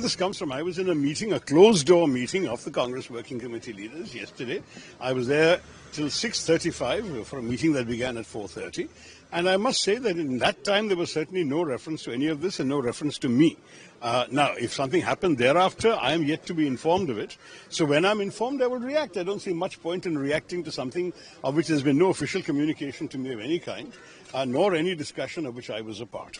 this comes from. I was in a meeting, a closed-door meeting of the Congress Working Committee leaders yesterday. I was there till 6:35 for a meeting that began at 4:30. And I must say that in that time there was certainly no reference to any of this and no reference to me. Now, if something happened thereafter, I am yet to be informed of it. So when I'm informed, I will react. I don't see much point in reacting to something of which there's been no official communication to me of any kind, nor any discussion of which I was a part.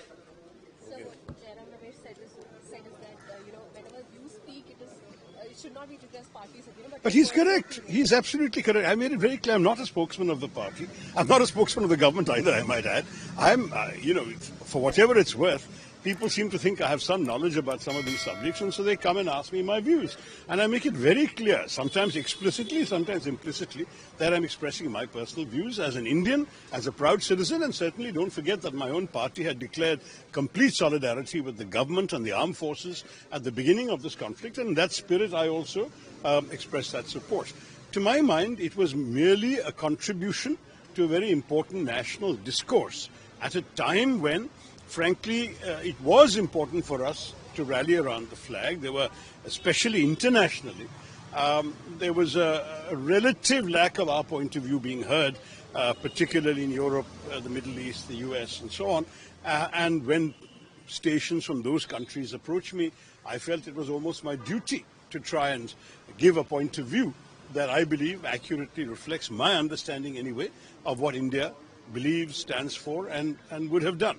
But he's correct. He's absolutely correct. I made it very clear. I'm not a spokesman of the party. I'm not a spokesman of the government either, I might add. I'm, for whatever it's worth, people seem to think I have some knowledge about some of these subjects, and so they come and ask me my views. And I make it very clear, sometimes explicitly, sometimes implicitly, that I'm expressing my personal views as an Indian, as a proud citizen, and certainly don't forget that my own party had declared complete solidarity with the government and the armed forces at the beginning of this conflict, and in that spirit I also expressed that support. To my mind, it was merely a contribution to a very important national discourse at a time when, frankly, it was important for us to rally around the flag. There were, especially internationally, there was a relative lack of our point of view being heard, particularly in Europe, the Middle East, the US, and so on. And when stations from those countries approached me, I felt it was almost my duty to try and give a point of view that I believe accurately reflects my understanding anyway of what India believes, stands for, and would have done.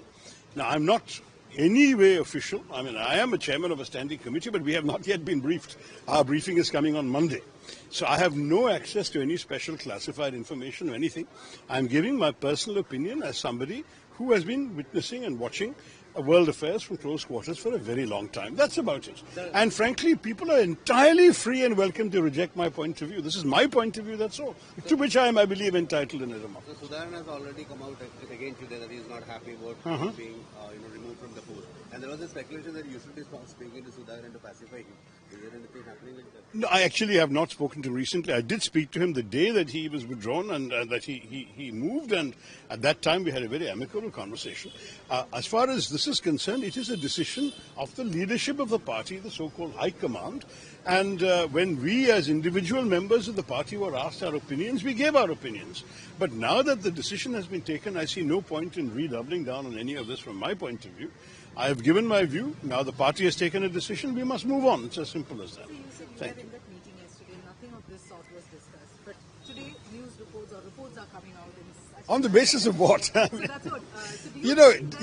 Now, I'm not any way official. I mean, I am a chairman of a standing committee, but we have not yet been briefed. Our briefing is coming on Monday. So I have no access to any special classified information or anything. I'm giving my personal opinion as somebody who has been witnessing and watching world affairs from close quarters for a very long time. That's about it. And frankly, people are entirely free and welcome to reject my point of view. This is my point of view, that's all. To which I am, I believe, entitled in a remark. So Sudaran has already come out against you that he is not happy about being removed from the post. And there was a speculation that you should be speaking to Sudaran to pacify him. Is there anything happening like that? No, I actually have not spoken to him recently. I did speak to him the day that he was withdrawn and that he moved, and at that time we had a very amicable conversation. As far as this is concerned, it is a decision of the leadership of the party, the so-called High Command, and when we as individual members of the party were asked our opinions, we gave our opinions. But now that the decision has been taken, I see no point in redoubling down on any of this from my point of view. I have given my view. Now the party has taken a decision. We must move on. It's as simple as that. So you said you were in that meeting yesterday. Nothing of this sort was discussed. But today, news reports or reports are coming out. On the basis of what? So that's what.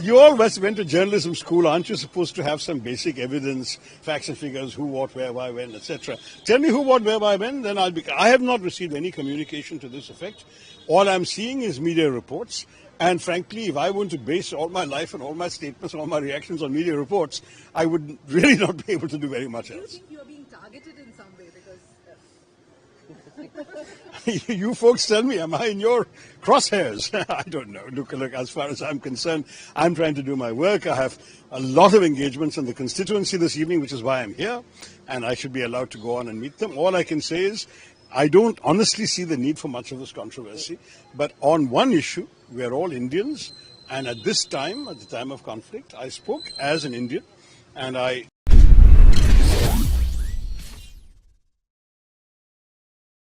You all went to journalism school. Aren't you supposed to have some basic evidence, facts and figures, who, what, where, why, when, etc.? Tell me who, what, where, why, when, then I'll be... I have not received any communication to this effect. All I'm seeing is media reports. And frankly, if I want to base all my life and all my statements and all my reactions on media reports, I would really not be able to do very much else. Do you think you are being targeted in some way? Because you folks tell me, am I in your crosshairs? I don't know. Look, as far as I'm concerned, I'm trying to do my work. I have a lot of engagements in the constituency this evening, which is why I'm here, and I should be allowed to go on and meet them. All I can say is I don't honestly see the need for much of this controversy, but on one issue, we are all Indians, and at this time, at the time of conflict, I spoke as an Indian, and I